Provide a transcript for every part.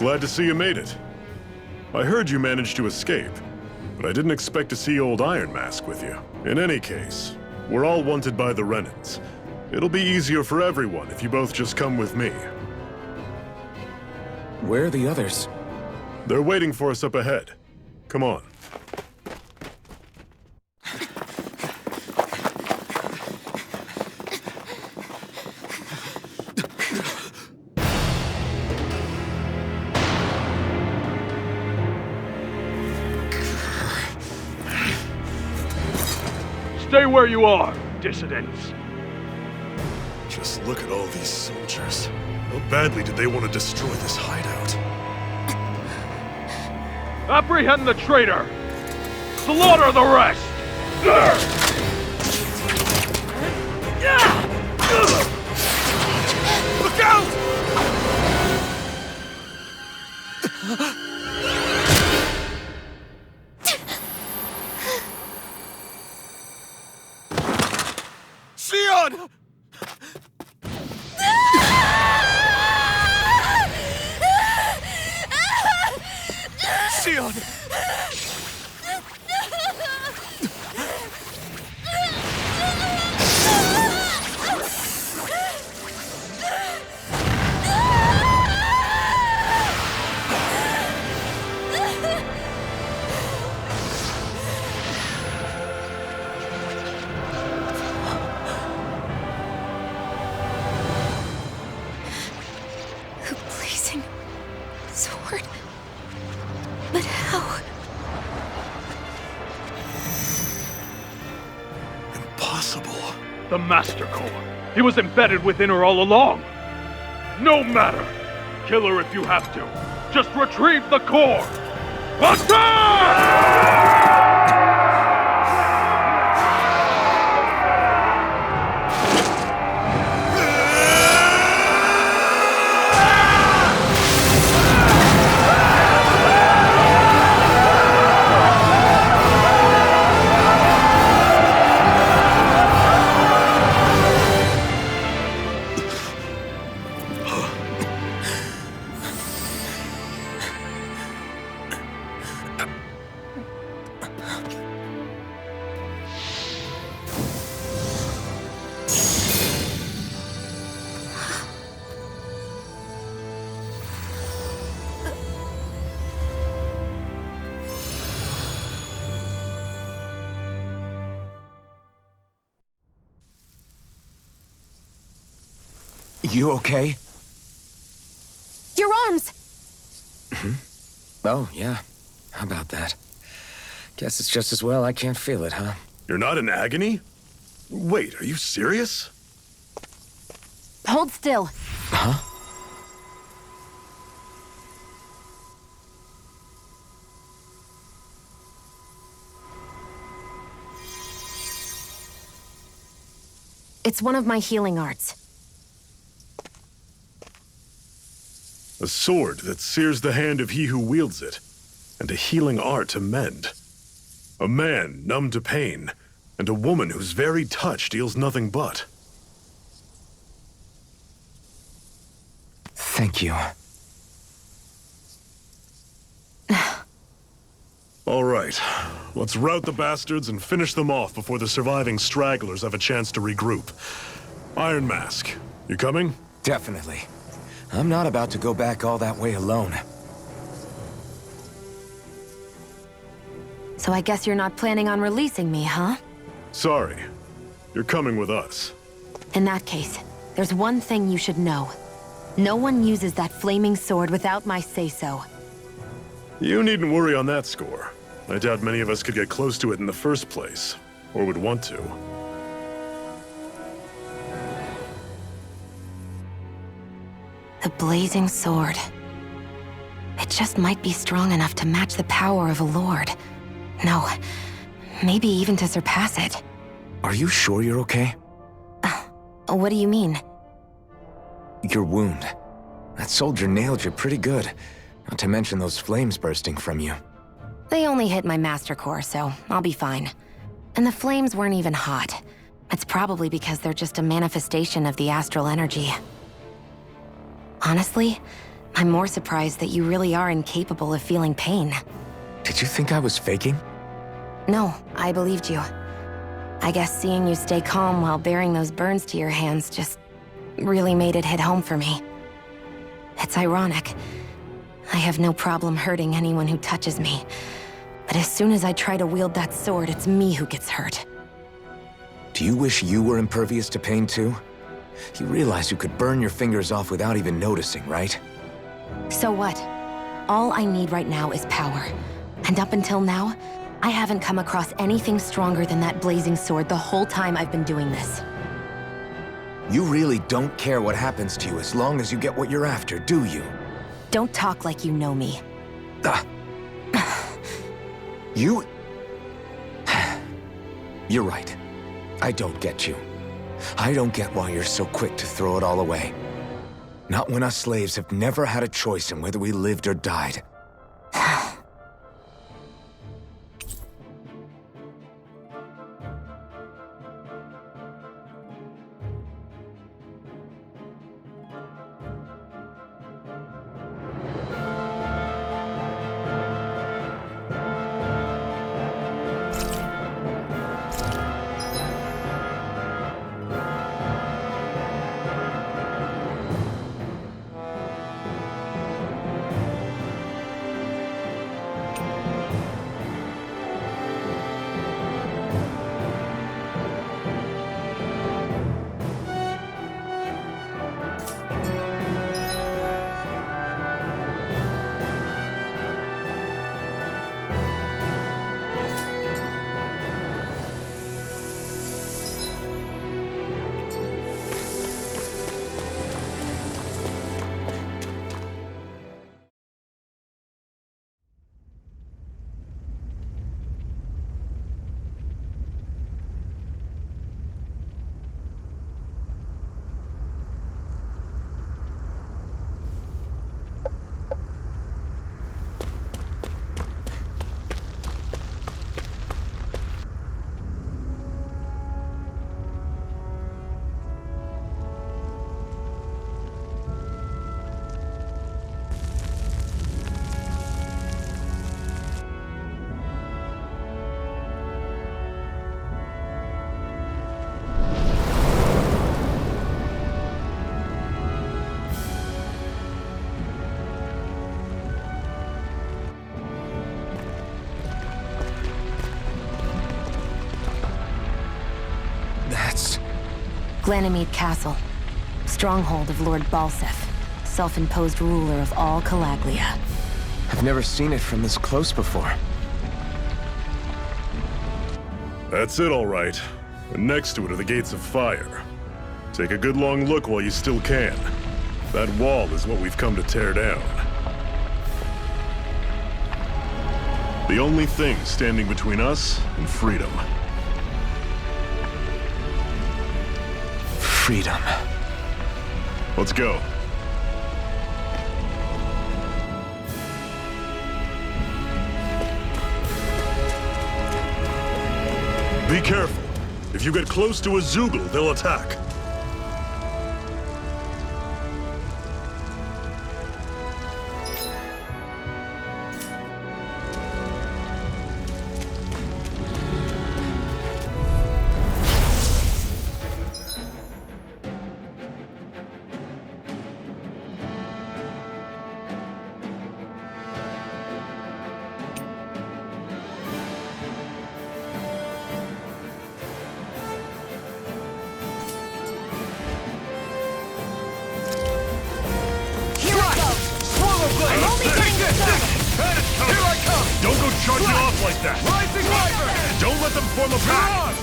Glad to see you made it. I heard you managed to escape, but I didn't expect to see old Iron Mask with you. In any case, we're all wanted by the Renans. It'll be easier for everyone if you both just come with me. Where are the others? They're waiting for us up ahead. Come on. Stay where you are, dissidents. Just look at all these soldiers. How badly did they want to destroy this hideout? Apprehend the traitor! Slaughter the rest! Look out! Sion! Sion! The blazing sword. But how? Impossible. The Master Core. He was embedded within her all along. No matter. Kill her if you have to. Just retrieve the core. Attack! You okay? Your arms! Oh, yeah. How about that? Guess it's just as well I can't feel it, huh? You're not in agony? Wait, are you serious? Hold still. Huh? It's one of my healing arts. A sword that sears the hand of he who wields it, and a healing art to mend. A man numb to pain, and a woman whose very touch deals nothing but. Thank you. All right, let's rout the bastards and finish them off before the surviving stragglers have a chance to regroup. Iron Mask, you coming? Definitely. I'm not about to go back all that way alone. So I guess you're not planning on releasing me, huh? Sorry, you're coming with us. In that case, there's one thing you should know. No one uses that flaming sword without my say-so. You needn't worry on that score. I doubt many of us could get close to it in the first place, or would want to. The blazing sword. It just might be strong enough to match the power of a lord. No, maybe even to surpass it. Are you sure you're okay? What do you mean? Your wound. That soldier nailed you pretty good. Not to mention those flames bursting from you. They only hit my master core, so I'll be fine. And the flames weren't even hot. It's probably because they're just a manifestation of the astral energy. Honestly, I'm more surprised that you really are incapable of feeling pain. Did you think I was faking? No, I believed you. I guess seeing you stay calm while bearing those burns to your hands just really made it hit home for me. It's ironic. I have no problem hurting anyone who touches me. But as soon as I try to wield that sword, it's me who gets hurt. Do you wish you were impervious to pain too? You realize you could burn your fingers off without even noticing, right? So what? All I need right now is power. And up until now, I haven't come across anything stronger than that blazing sword the whole time I've been doing this. You really don't care what happens to you as long as you get what you're after, do you? Don't talk like you know me. Ah. You... You're right. I don't get you. I don't get why you're so quick to throw it all away. Not when us slaves have never had a choice in whether we lived or died. Glanimede Castle, stronghold of Lord Balseph, self-imposed ruler of all Calaglia. I've never seen it from this close before. That's it, all right. And next to it are the Gates of Fire. Take a good long look while you still can. That wall is what we've come to tear down. The only thing standing between us and freedom. Freedom. Let's go. Be careful. If you get close to a Zeugle, they'll attack. Don't go charging off like that! Rising Wyvern! Don't let them form a You're pack! on!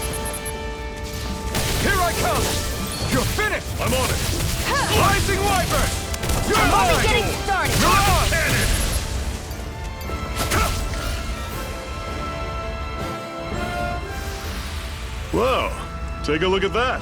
Here I come! You're finished! I'm on it! Rising Wyvern! You're I'm mine! only getting started! You're on! Cannon! Whoa! Take a look at that!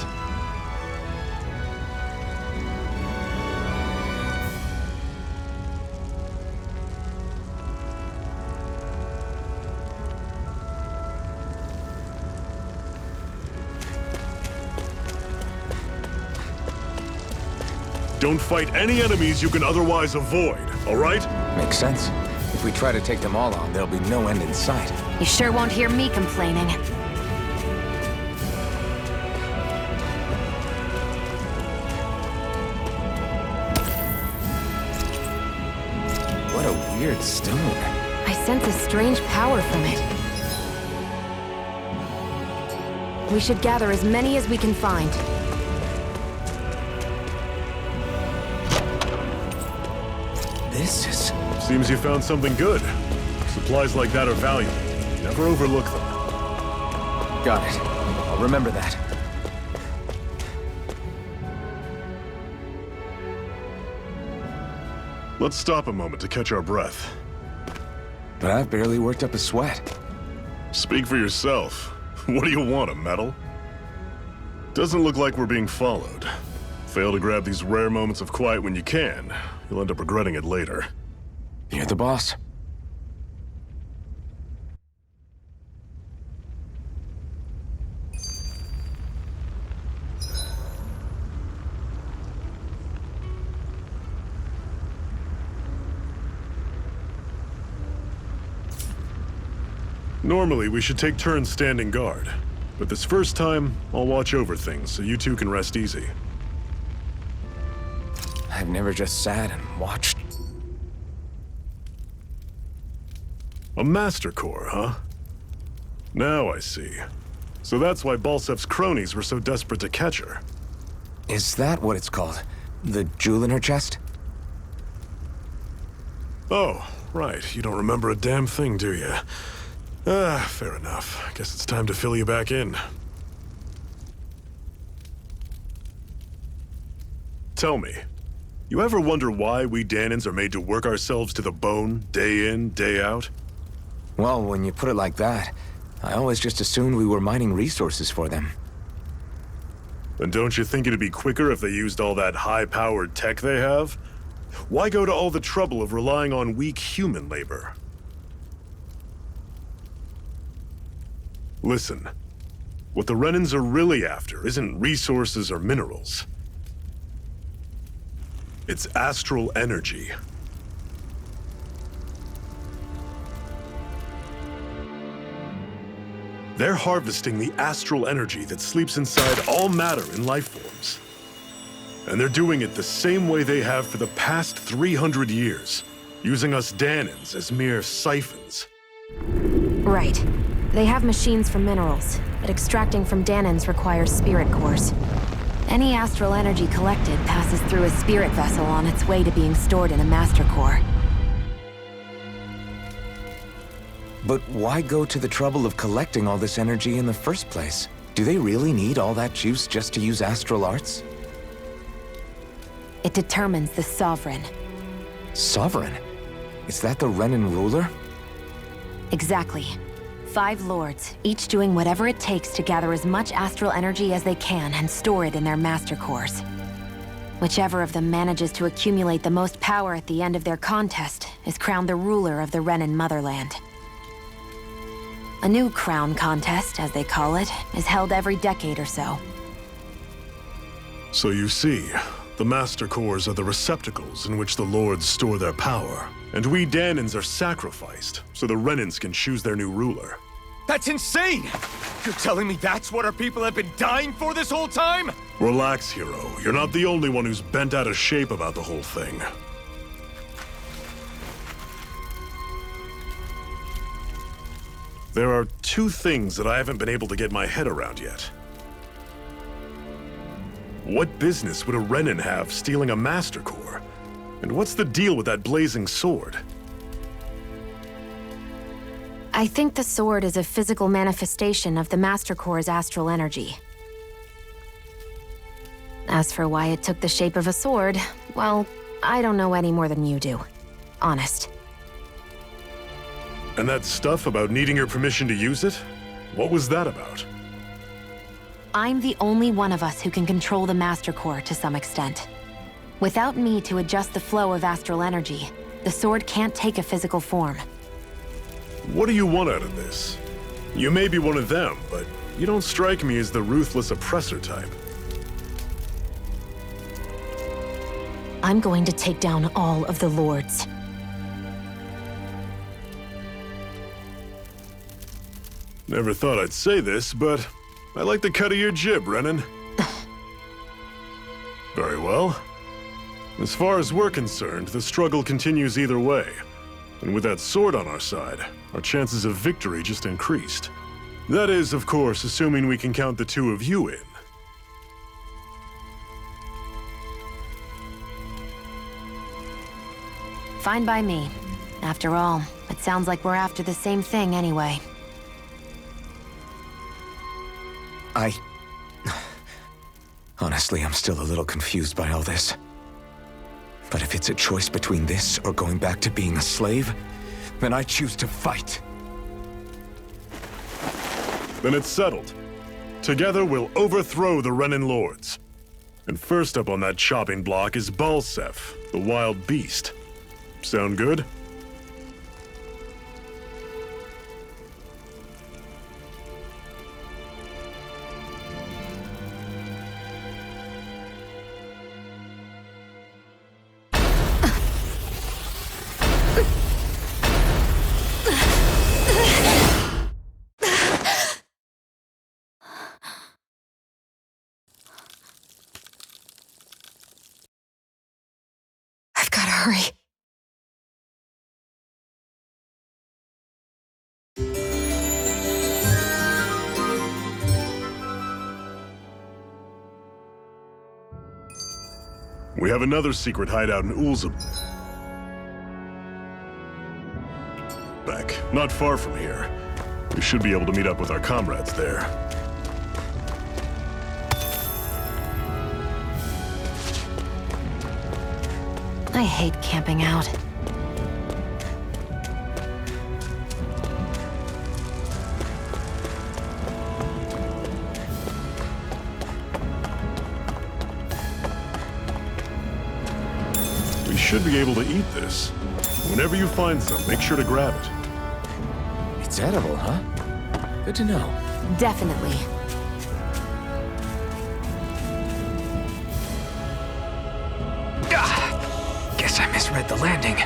Don't fight any enemies you can otherwise avoid, all right? Makes sense. If we try to take them all on, there'll be no end in sight. You sure won't hear me complaining. What a weird stone. I sense a strange power from it. We should gather as many as we can find. This is... Seems you found something good. Supplies like that are valuable. Never overlook them. Got it. I'll remember that. Let's stop a moment to catch our breath. But I've barely worked up a sweat. Speak for yourself. What do you want, a medal? Doesn't look like we're being followed. Fail to grab these rare moments of quiet when you can. You'll end up regretting it later. You're the boss. Normally, we should take turns standing guard. But this first time, I'll watch over things so you two can rest easy. I've never just sat and watched. A Master Core, huh? Now I see. So that's why Balsef's cronies were so desperate to catch her. Is that what it's called? The jewel in her chest? Oh, right. You don't remember a damn thing, do you? Fair enough. Guess it's time to fill you back in. Tell me, you ever wonder why we Dahnans are made to work ourselves to the bone, day in, day out? Well, when you put it like that, I always just assumed we were mining resources for them. And don't you think it'd be quicker if they used all that high-powered tech they have? Why go to all the trouble of relying on weak human labor? Listen, what the Renans are really after isn't resources or minerals. It's astral energy. They're harvesting the astral energy that sleeps inside all matter in life forms. And they're doing it the same way they have for the past 300 years, using us Dahnans as mere siphons. Right. They have machines for minerals, but extracting from Dahnans requires spirit cores. Any astral energy collected passes through a spirit vessel on its way to being stored in a master core. But why go to the trouble of collecting all this energy in the first place? Do they really need all that juice just to use astral arts? It determines the Sovereign. Sovereign? Is that the Renan ruler? Exactly. 5 lords, each doing whatever it takes to gather as much astral energy as they can and store it in their master cores. Whichever of them manages to accumulate the most power at the end of their contest is crowned the ruler of the Renan motherland. A new crown contest, as they call it, is held every decade or so. So you see, the Master Cores are the receptacles in which the Lords store their power. And we Dahnans are sacrificed, so the Renans can choose their new ruler. That's insane! You're telling me that's what our people have been dying for this whole time? Relax, hero. You're not the only one who's bent out of shape about the whole thing. There are 2 things that I haven't been able to get my head around yet. What business would a Renan have stealing a Master Core? And what's the deal with that blazing sword? I think the sword is a physical manifestation of the Master Core's astral energy. As for why it took the shape of a sword, well, I don't know any more than you do. Honest. And that stuff about needing your permission to use it? What was that about? I'm the only one of us who can control the Master Core to some extent. Without me to adjust the flow of astral energy, the sword can't take a physical form. What do you want out of this? You may be one of them, but you don't strike me as the ruthless oppressor type. I'm going to take down all of the lords. Never thought I'd say this, but I like the cut of your jib, Renan. Very well. As far as we're concerned, the struggle continues either way. And with that sword on our side, our chances of victory just increased. That is, of course, assuming we can count the two of you in. Fine by me. After all, it sounds like we're after the same thing anyway. Honestly, I'm still a little confused by all this. But if it's a choice between this or going back to being a slave, then I choose to fight. Then it's settled. Together we'll overthrow the Renan lords. And first up on that chopping block is Balseph, the wild beast. Sound good? I've gotta hurry. We have another secret hideout in Ulzebek, not far from here. We should be able to meet up with our comrades there. I hate camping out. We should be able to eat this. Whenever you find some, make sure to grab it. It's edible, huh? Good to know. Definitely. Guess I misread the landing.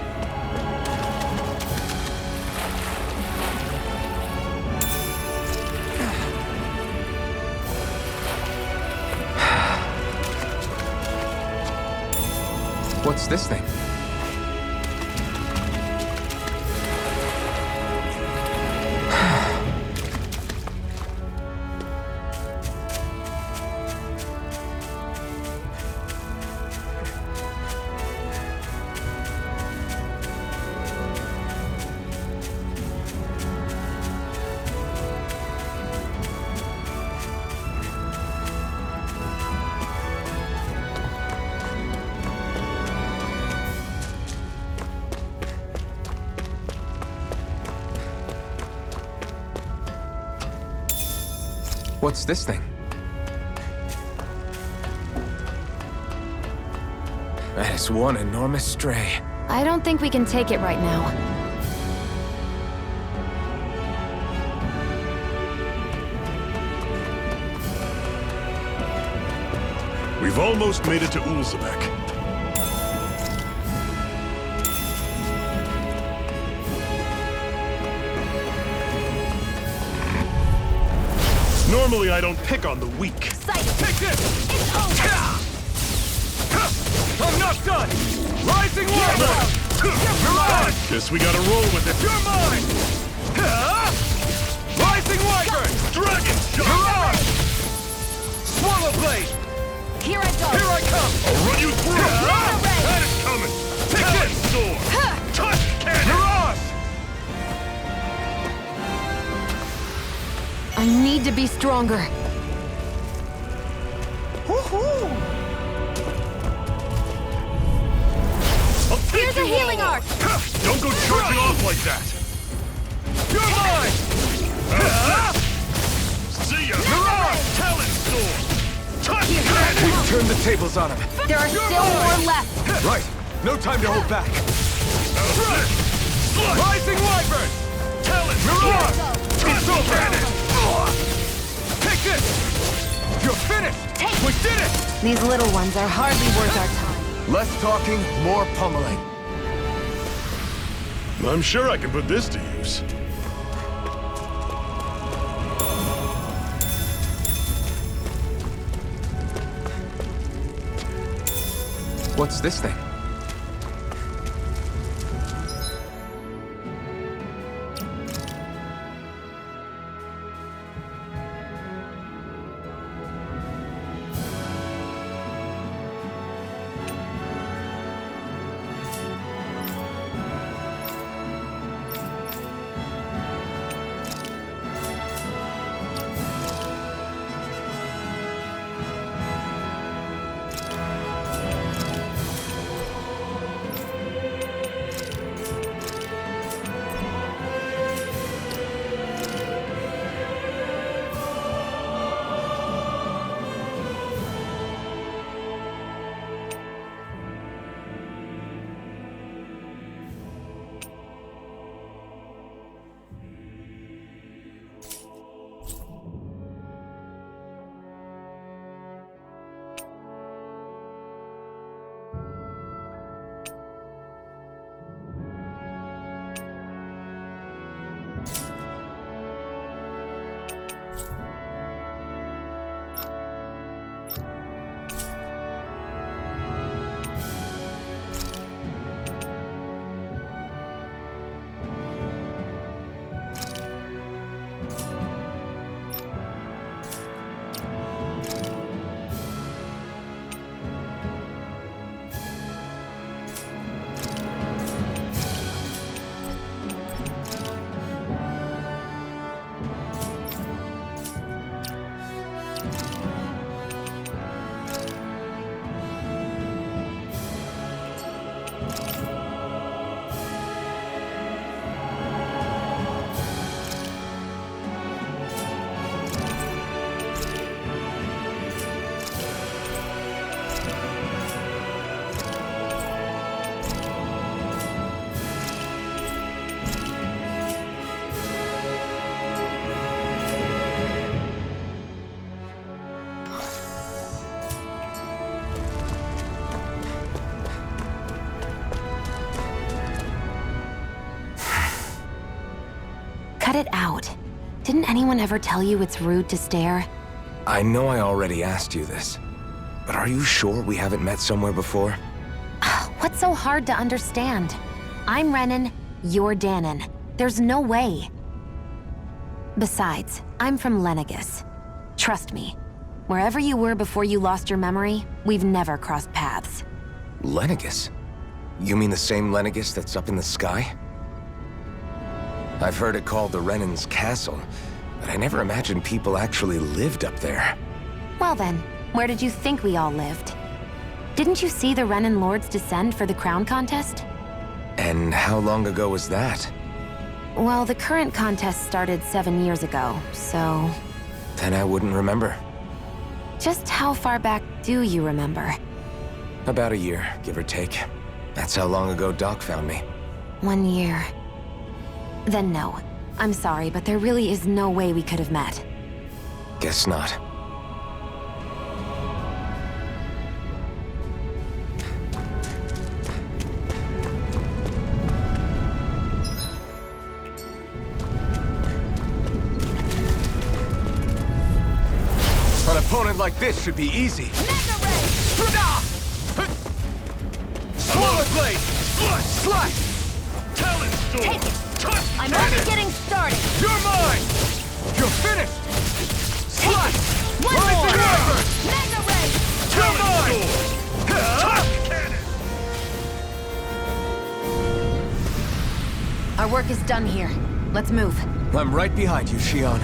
What's this thing? What's this thing? That is one enormous stray. I don't think we can take it right now. We've almost made it to Ulzebek. Normally, I don't pick on the weak. Take this! It's over! I'm not done! Rising Wyvern! You're mine! Guess we gotta roll with it. You're mine! Rising Wyvern! Dragon You're shot! on! Swallow Blade! Here I go! Here I come! I'll run you through! That is coming! Take Talon this! sword! Touch cannon! You're on! I need to be stronger. I'll take Here's a you healing all. arc! Don't go charging off like that! You're mine! See ya! You're on! Talon sword! Touch cannon! We've turned the tables on him. There are still more left. Right. No time to hold back. Rising Wyvern! Talon You're on! sword! It's over! Take this! You're finished! We did it! These little ones are hardly worth our time. Less talking, more pummeling. I'm sure I can put this to use. What's this thing? Cut it out. Didn't anyone ever tell you it's rude to stare? I know I already asked you this, but are you sure we haven't met somewhere before? What's so hard to understand? I'm Renan, you're Danon. There's no way. Besides, I'm from Lenegis. Trust me, wherever you were before you lost your memory, we've never crossed paths. Lenegis? You mean the same Lenegis that's up in the sky? I've heard it called the Renan's Castle, but I never imagined people actually lived up there. Well then, where did you think we all lived? Didn't you see the Renan Lords descend for the crown contest? And how long ago was that? Well, the current contest started 7 years ago, so... Then I wouldn't remember. Just how far back do you remember? About a year, give or take. That's how long ago Doc found me. 1 year. Then no. I'm sorry, but there really is no way we could have met. Guess not. An opponent like this should be easy. Swallow blade! Slice! Talon Storm! Take it! I'm only getting started! You're mine! You're finished! Slice! One Rise more! the Reaper! Mega Ray! You're mine! Our work is done here. Let's move. I'm right behind you, Shion.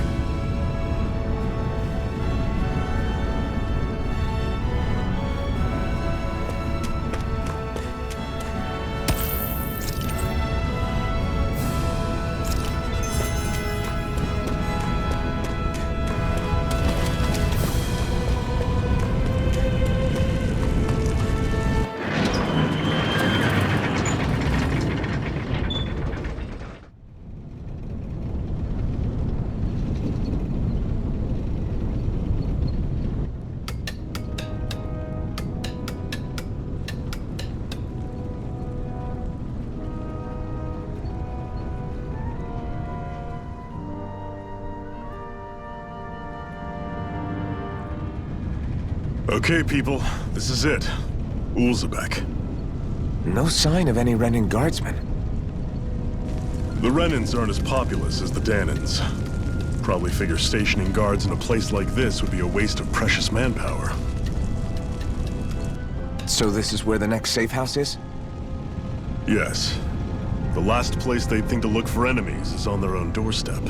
Okay, people, this is it. Ulzebek. No sign of any Renan guardsmen. The Renans aren't as populous as the Danans. Probably figure stationing guards in a place like this would be a waste of precious manpower. So this is where the next safe house is? Yes. The last place they'd think to look for enemies is on their own doorstep.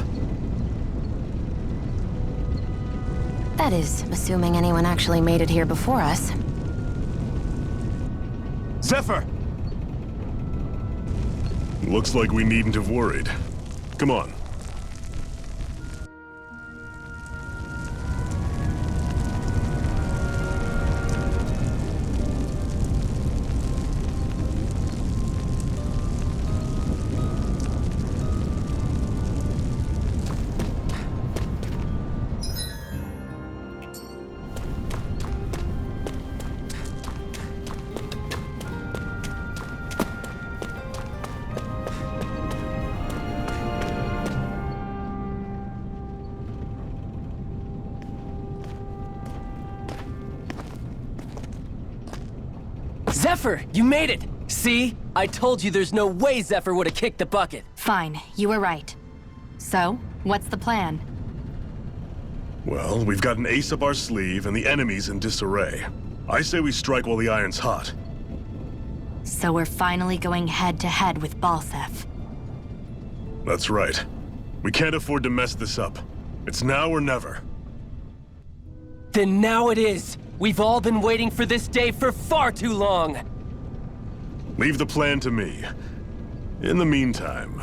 That is, assuming anyone actually made it here before us. Zephyr! Looks like we needn't have worried. Come on. Zephyr, you made it! See? I told you there's no way Zephyr would have kicked the bucket. Fine, you were right. So, what's the plan? Well, we've got an ace up our sleeve and the enemy's in disarray. I say we strike while the iron's hot. So we're finally going head-to-head with Balseph. That's right. We can't afford to mess this up. It's now or never. Then now it is! We've all been waiting for this day for far too long! Leave the plan to me. In the meantime...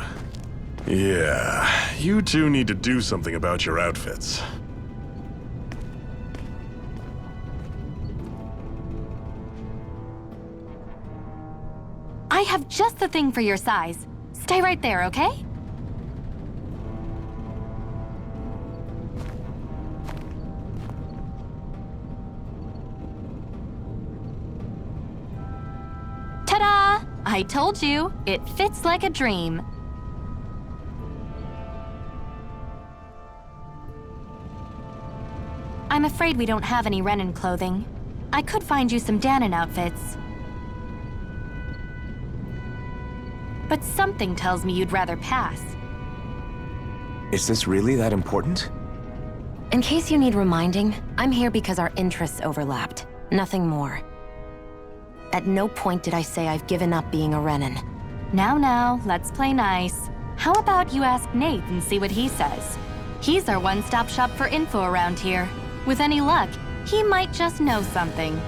Yeah, you two need to do something about your outfits. I have just the thing for your size. Stay right there, okay? Ta-da! I told you, it fits like a dream. I'm afraid we don't have any Renan clothing. I could find you some Danan outfits. But something tells me you'd rather pass. Is this really that important? In case you need reminding, I'm here because our interests overlapped. Nothing more. At no point did I say I've given up being a Renan. Now, let's play nice. How about you ask Nate and see what he says? He's our one-stop shop for info around here. With any luck, he might just know something.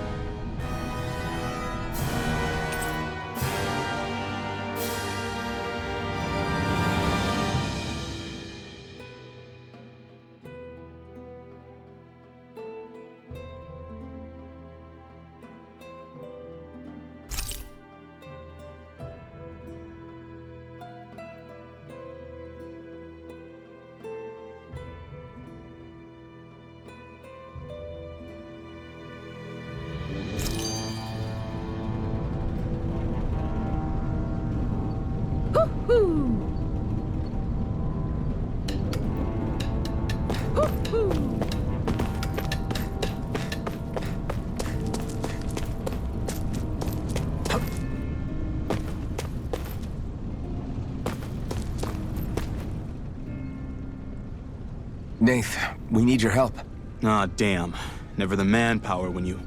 Nath, we need your help. Ah, damn. Never the manpower when you...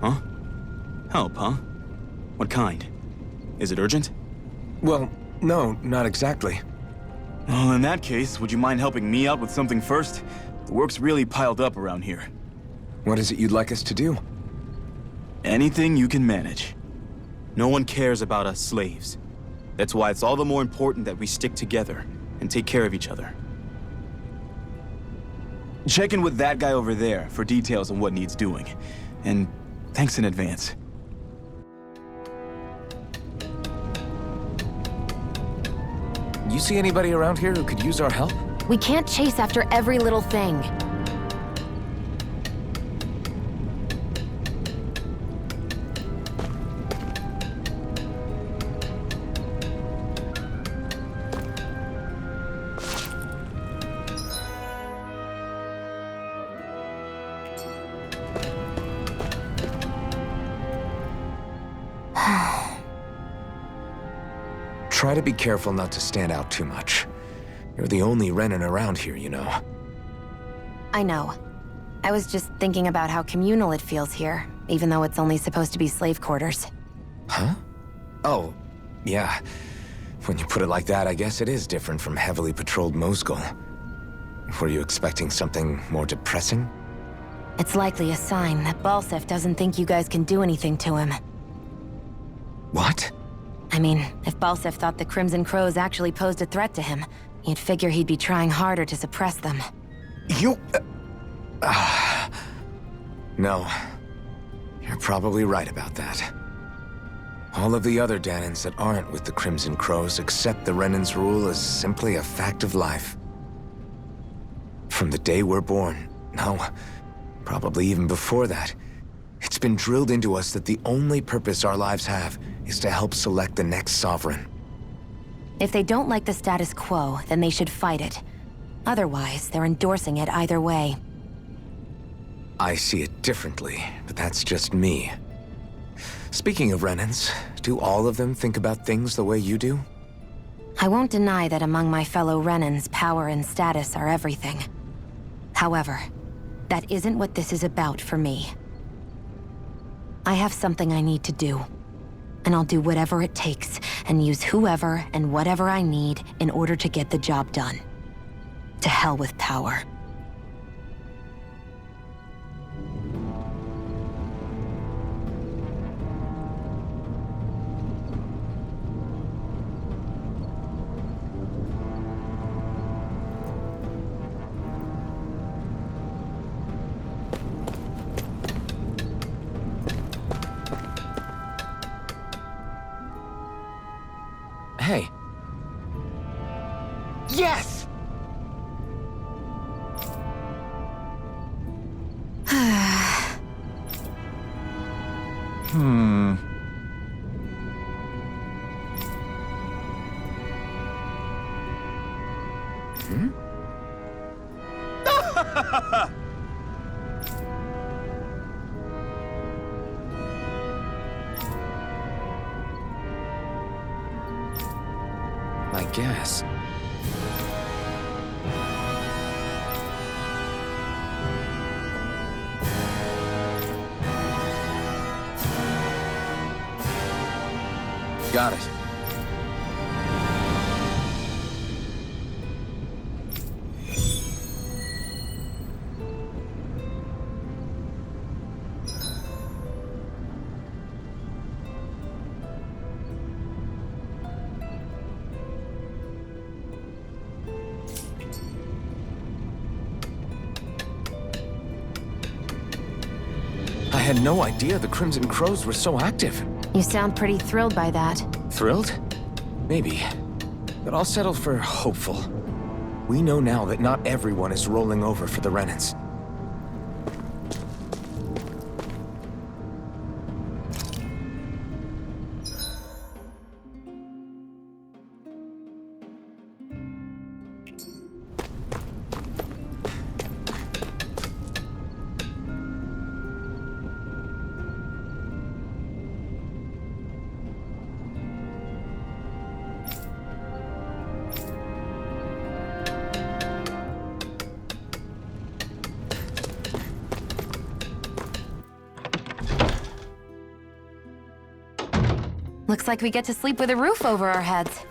Huh? Help, huh? What kind? Is it urgent? Well, no, not exactly. Well, in that case, would you mind helping me out with something first? The work's really piled up around here. What is it you'd like us to do? Anything you can manage. No one cares about us slaves. That's why it's all the more important that we stick together and take care of each other. Check in with that guy over there for details on what needs doing. And thanks in advance. You see anybody around here who could use our help? We can't chase after every little thing. Try to be careful not to stand out too much. You're the only Renan around here, you know. I know. I was just thinking about how communal it feels here, even though it's only supposed to be slave quarters. Huh? Oh, yeah. When you put it like that, I guess it is different from heavily patrolled Mosgul. Were you expecting something more depressing? It's likely a sign that Balsef doesn't think you guys can do anything to him. What? I mean, if Balsef thought the Crimson Crows actually posed a threat to him, you'd figure he'd be trying harder to suppress them. You... No. You're probably right about that. All of the other Danans that aren't with the Crimson Crows accept the Renan's rule as simply a fact of life. From the day we're born, no, probably even before that, it's been drilled into us that the only purpose our lives have is to help select the next sovereign. If they don't like the status quo, then they should fight it. Otherwise, they're endorsing it either way. I see it differently, but that's just me. Speaking of Renans, do all of them think about things the way you do? I won't deny that among my fellow Renans, power and status are everything. However, that isn't what this is about for me. I have something I need to do, and I'll do whatever it takes and use whoever and whatever I need in order to get the job done. To hell with power. Hey. Yes! I guess. Got it. I had no idea the Crimson Crows were so active. You sound pretty thrilled by that. Thrilled? Maybe. But I'll settle for hopeful. We know now that not everyone is rolling over for the Renans. Looks like we get to sleep with a roof over our heads.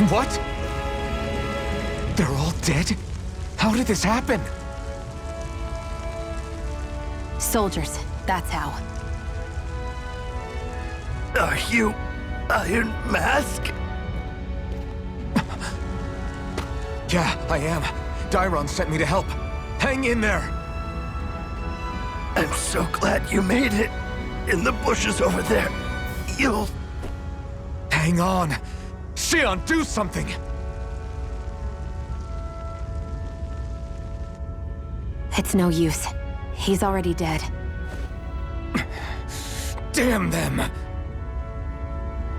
What? They're all dead? How did this happen? Soldiers, that's how. Are you Iron Mask? Yeah, I am. Dairon sent me to help. Hang in there! I'm so glad you made it. In the bushes over there. You'll... Hang on! Xion, do something! It's no use. He's already dead. Damn them!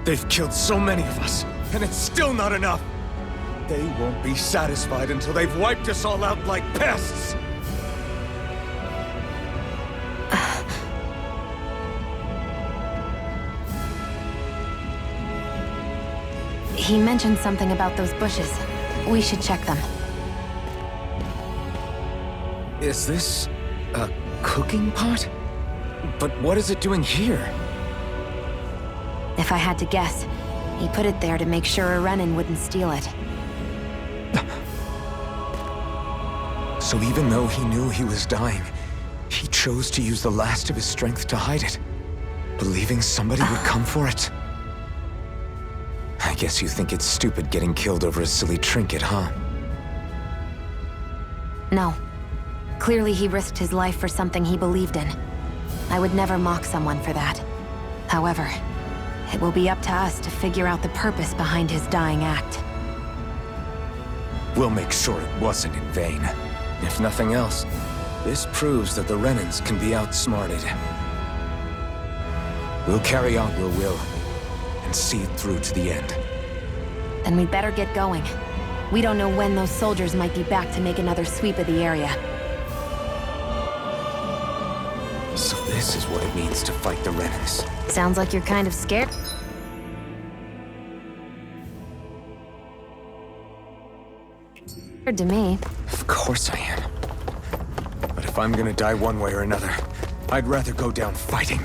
They've killed so many of us, and it's still not enough! They won't be satisfied until they've wiped us all out like pests! He mentioned something about those bushes. We should check them. Is this a cooking pot? But what is it doing here? If I had to guess, he put it there to make sure a Renan wouldn't steal it. So even though he knew he was dying, he chose to use the last of his strength to hide it, believing somebody would come for it. I guess you think it's stupid getting killed over a silly trinket, huh? No. Clearly he risked his life for something he believed in. I would never mock someone for that. However, it will be up to us to figure out the purpose behind his dying act. We'll make sure it wasn't in vain. If nothing else, this proves that the Renans can be outsmarted. We'll carry out your will, and see it through to the end. Then we'd better get going. We don't know when those soldiers might be back to make another sweep of the area. So this is what it means to fight the Renans. Sounds like you're kind of scared. To me. Of course I am. But if I'm gonna die one way or another, I'd rather go down fighting.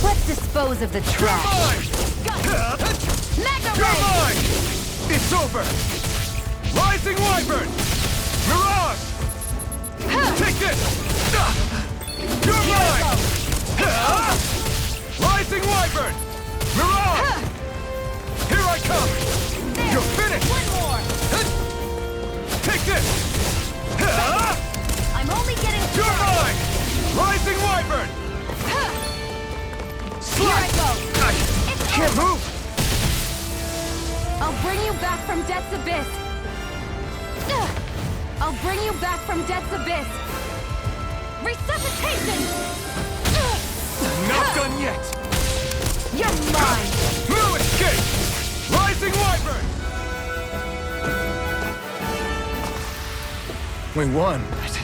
Let's dispose of the trash. Mega Ray! It's over! Rising Wyvern! Mirage! Take this! You're mine! Rising Wyvern! Mirage! Here I come! You're finished! One more! Take this! I'm only getting You're started. mine! Rising Wyvern! Here I go! It's Can't over. move! I'll bring you back from Death's Abyss. I'll bring you back from Death's Abyss. Resuscitation! Not done yet! You're mine! No escape! Rising Wyvern! We won, right?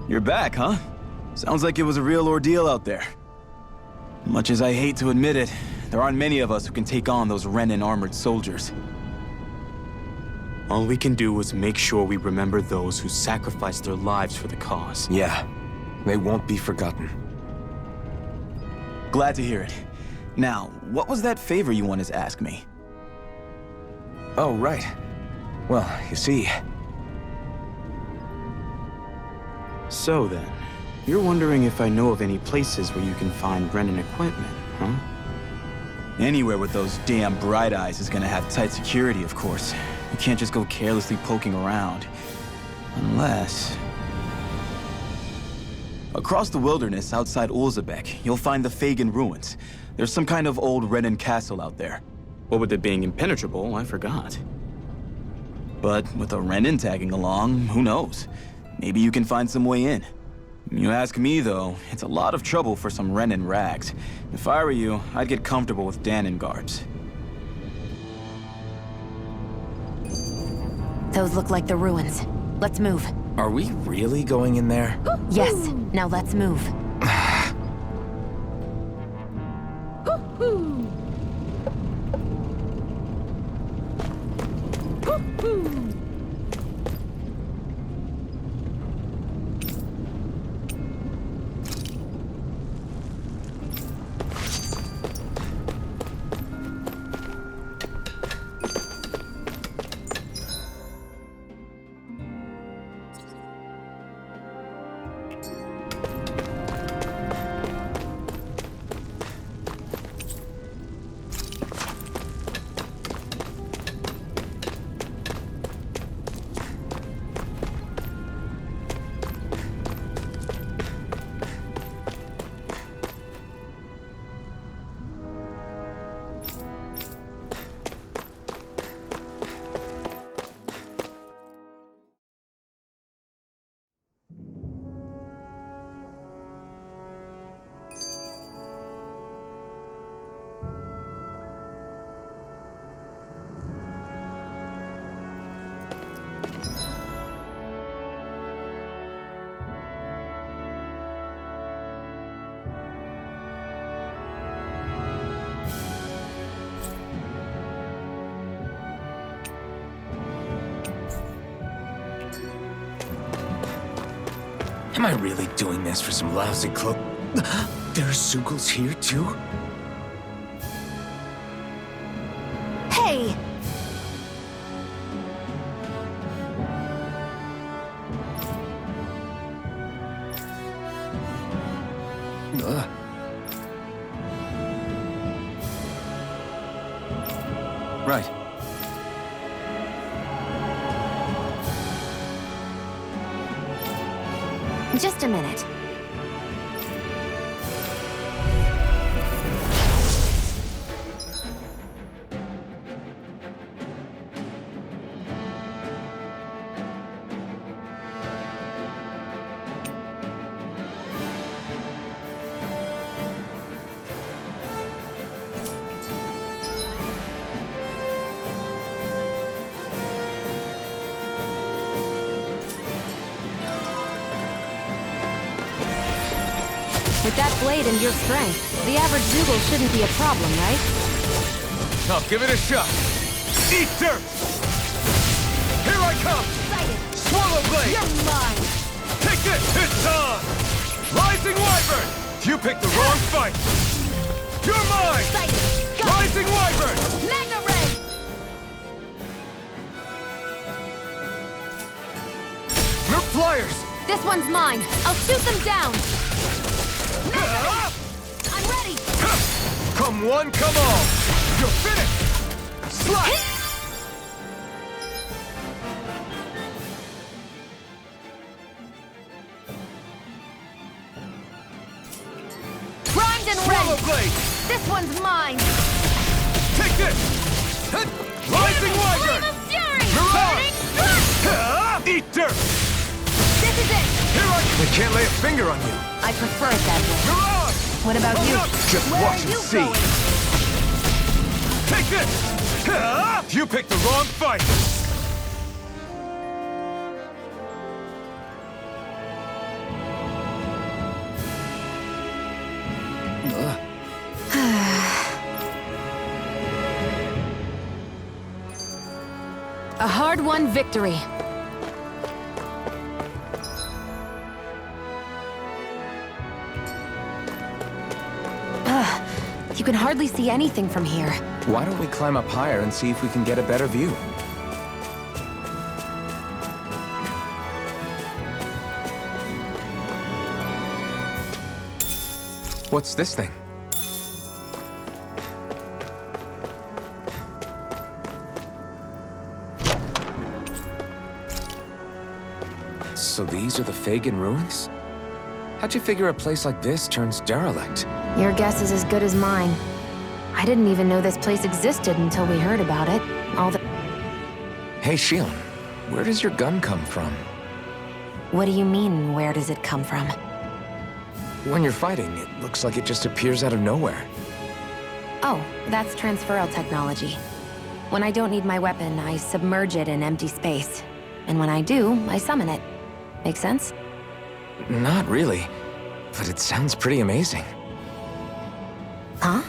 You're back, huh? Sounds like it was a real ordeal out there. Much as I hate to admit it, there aren't many of us who can take on those Renan armored soldiers. All we can do is make sure we remember those who sacrificed their lives for the cause. Yeah, they won't be forgotten. Glad to hear it. Now, what was that favor you wanted to ask me? Oh, right. Well, you see... So then, you're wondering if I know of any places where you can find Renan equipment, huh? Anywhere with those damn bright eyes is gonna have tight security, of course. You can't just go carelessly poking around. Unless... Across the wilderness outside Ulzebek, you'll find the Fagan ruins. There's some kind of old Renan castle out there. What with it being impenetrable, I forgot. But with a Renan tagging along, who knows? Maybe you can find some way in. You ask me, though, it's a lot of trouble for some Renan rags. If I were you, I'd get comfortable with Danon guards. Those look like the ruins. Let's move. Are we really going in there? Yes, now let's move. Am I really doing this for some lousy cloak? There are Sugals here, too? Hey! Right. Just a minute. With that blade and your strength, the average Zoogle shouldn't be a problem, right? Now give it a shot. Eat dirt! Here I come! Excited. Swallow blade! You're mine. Take this! It's on! Rising Wyvern! You picked the wrong fight! You're mine! Excited. Go. Rising Wyvern! Magna Ray. We're flyers! This one's mine. I'll shoot them down. I'm ready. Come one, come all! You're finished! Slap! Primed and Swallow ready. blade! This one's mine. Take this! Rising Wyvern! Flame of fury. Mirage! Burning thrust. Eat dirt! This is it. Here I can't lay a finger on you! I prefer it that way. Mirage! What about you? Just Where watch are and you see! going? Take this! You picked the wrong fight! A hard-won victory. You can hardly see anything from here. Why don't we climb up higher and see if we can get a better view? What's this thing? So these are the Fagin ruins? How'd you figure a place like this turns derelict? Your guess is as good as mine. I didn't even know this place existed until we heard about it. All the... Hey, Shion, where does your gun come from? What do you mean, where does it come from? When you're fighting, it looks like it just appears out of nowhere. Oh, that's transferal technology. When I don't need my weapon, I submerge it in empty space. And when I do, I summon it. Make sense? Not really, but it sounds pretty amazing. Huh?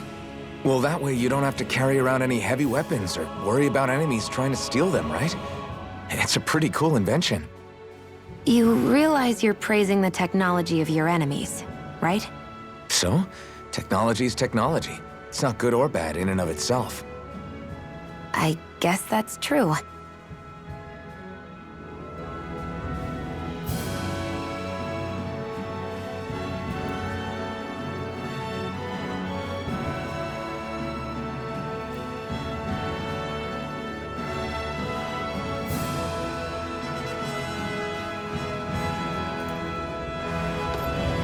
Well, that way you don't have to carry around any heavy weapons or worry about enemies trying to steal them, right? It's a pretty cool invention. You realize you're praising the technology of your enemies, right? So, technology's technology. It's not good or bad in and of itself. I guess that's true.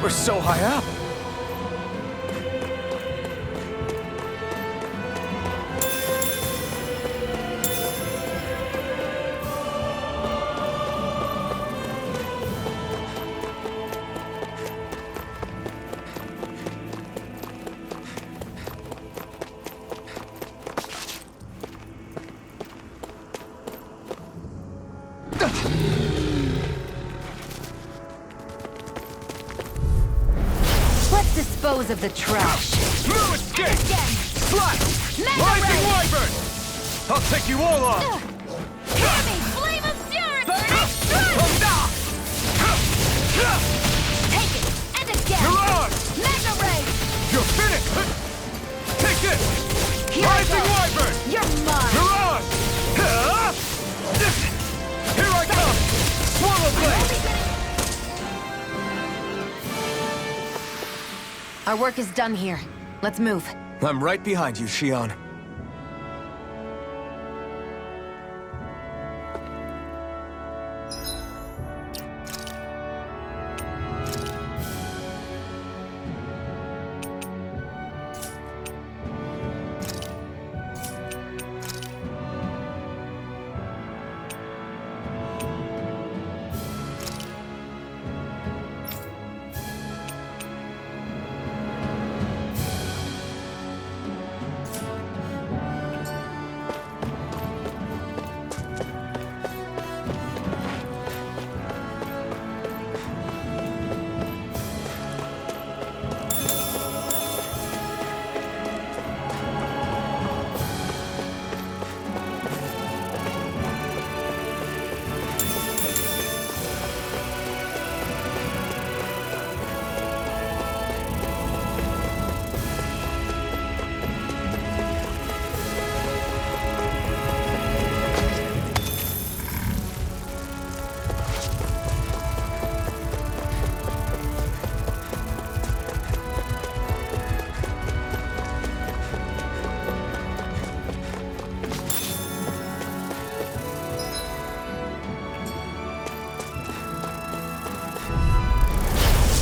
We're so high up! Let's dispose of the trash. Through escape! Again! Splash! Mega Rising Ray! Wyvern! I'll take you all on! Hear me! Flame of Fury! Burning Strike! Take it! And again! Mirage! Mega Ray! You're finished! Take this! Here I Rising go. Wyvern! You're mine! Mirage! Here I come! Swallow Blade! Our work is done here. Let's move. I'm right behind you, Shion.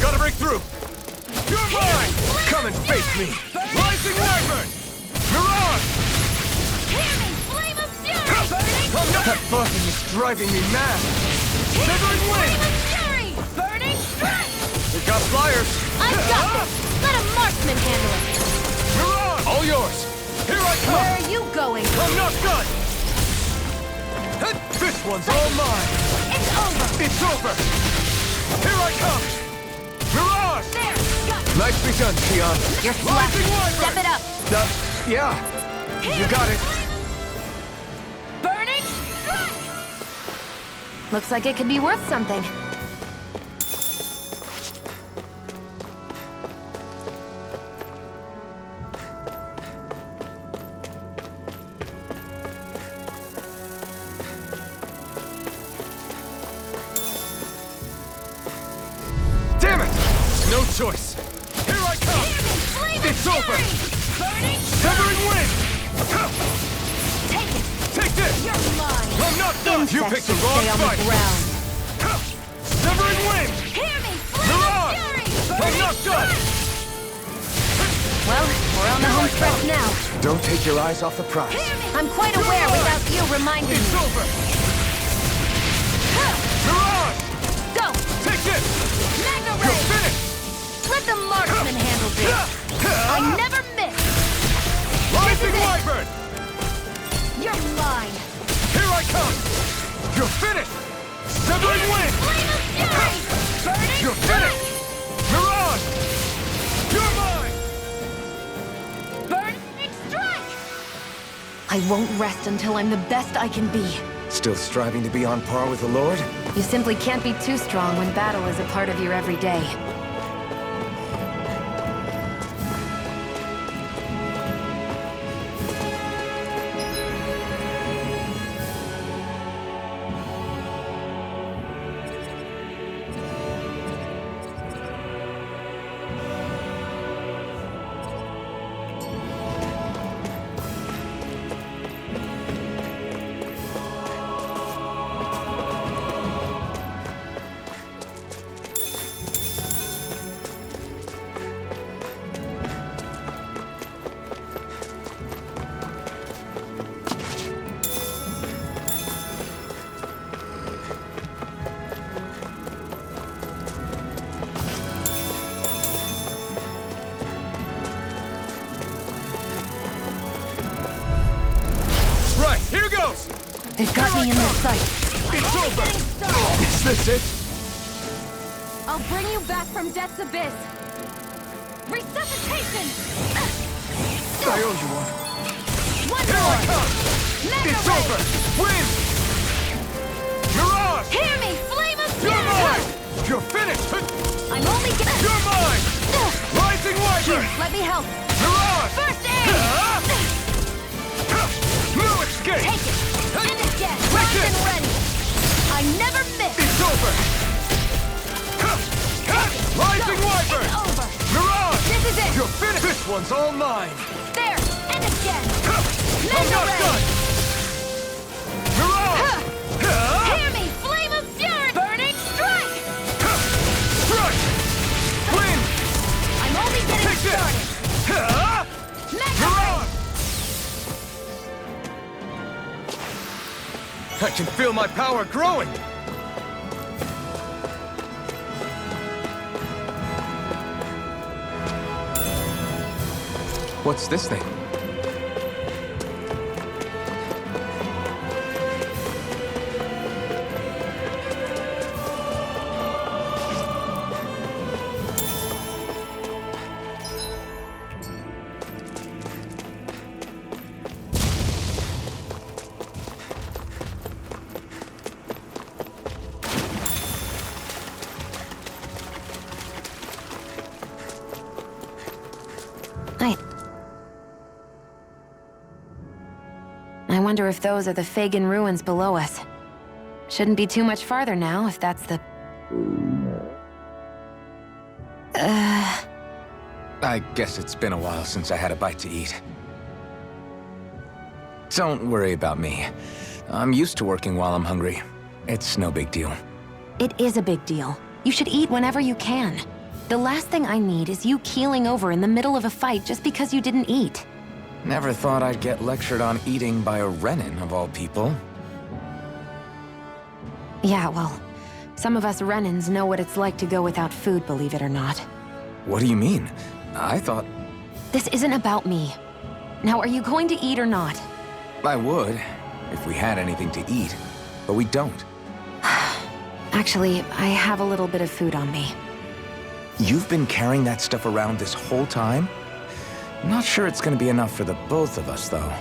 Gotta break through! You're mine! Come and face me! Rising Wyvern! Mirage! Hear me! Flame of Fury! That buzzing is driving me mad! Shivering Wind! Flame of Fury! Burning Strike! We've got flyers! I've got this! Let a marksman handle it! Mirage! All yours! Here I come! Where are you going? I'm not done! This one's all mine! It's over! It's over! Here I come! Mirage! There! Got it! Nicely done, Shion. You're Rising flat! Wyvern! Step it up! Yeah. You got it. Burning Strike! Looks like it could be worth something. Damn it! No choice. Here I come! It's over! Severing wind! Take it! Take this! You're mine! I'm not done! You picked the wrong fight! Severing wind! Hear me! Flame Mirage! of fury! I'm not done! Well, we're on the home stretch now. Don't take your eyes off the prize. I'm quite aware without you reminding It's me. over! Mirage! Go! Take this! Magna You're Ray! finished! Let the marksman handle this! I never miss! Rising Wyvern! You're mine! Here I come! You're finished! Severing wind! Flame of fury! Burning You're finished! Mirage! You're mine! Burning strike! I won't rest until I'm the best I can be. Still striving to be on par with the Lord? You simply can't be too strong when battle is a part of your everyday. Right, here goes! They've got me in their sight. It's over! Started. Is this it? I'll bring you back from death's abyss! Resuscitation! I owe you one. One Here I more! come! Mega It's Ray! over! Win! Mirage! Hear me! Flame of You're fury! mine! You're finished! I'm only gonna... You're mine! Rising Wyvern! Let me help! Mirage! First aid! No escape! Take it! And again! Take Locked it! and ready! I never miss! It's over! Rising Go. Wyvern! It's over! Mirage! This is it! You're finished! This one's all mine! There! And again! I'm Mega not Ray! done! Mirage! Hear me! Flame of fury! Burning strike! Strike! Win! I'm only getting Take this! started! Mega Ray! Mirage! I can feel my power growing! What's this thing? I wonder if those are the Fagin ruins below us. Shouldn't be too much farther now, if that's the... I guess it's been a while since I had a bite to eat. Don't worry about me. I'm used to working while I'm hungry. It's no big deal. It is a big deal. You should eat whenever you can. The last thing I need is you keeling over in the middle of a fight just because you didn't eat. Never thought I'd get lectured on eating by a Renin, of all people. Yeah, well, some of us Renins know what it's like to go without food, believe it or not. What do you mean? I thought This isn't about me. Now, are you going to eat or not? I would, if we had anything to eat, but we don't. Actually, I have a little bit of food on me. You've been carrying that stuff around this whole time? Not sure it's gonna be enough for the both of us, though.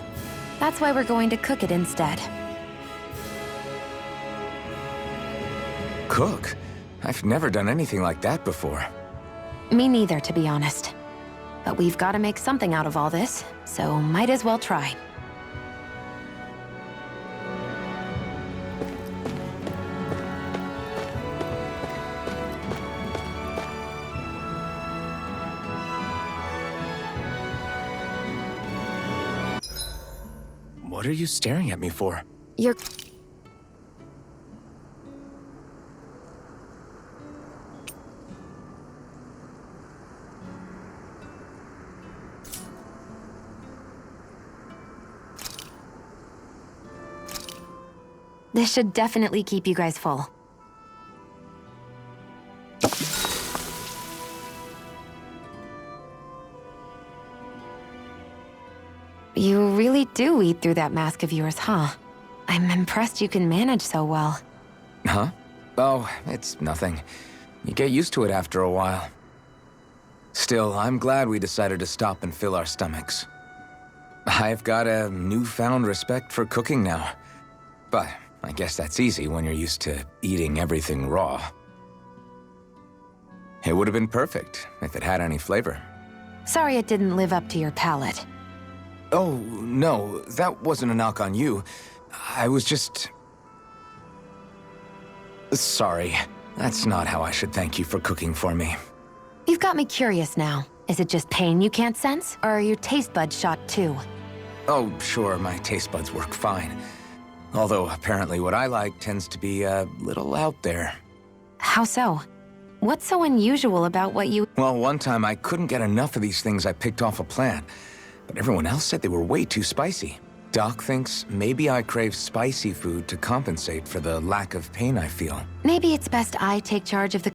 That's why we're going to cook it instead. cook. I've never done anything like that before. Me neither, to be honest. But we've got to make something out of all this, so might as well try. What are you staring at me for? You're... This should definitely keep you guys full. You really do eat through that mask of yours, huh? I'm impressed you can manage so well. Huh? Oh, it's nothing. You get used to it after a while. Still, I'm glad we decided to stop and fill our stomachs. I've got a newfound respect for cooking now. But I guess that's easy when you're used to eating everything raw. It would have been perfect if it had any flavor. Sorry it didn't live up to your palate. Oh, no, that wasn't a knock on you. I was just... Sorry. That's not how I should thank you for cooking for me. You've got me curious now. Is it just pain you can't sense, or are your taste buds shot too? Oh, sure, my taste buds work fine. Although, apparently what I like tends to be a little out there. How so? What's so unusual about what you... Well, one time I couldn't get enough of these things I picked off a plant, but everyone else said they were way too spicy. Doc thinks maybe I crave spicy food to compensate for the lack of pain I feel. Maybe it's best I take charge of the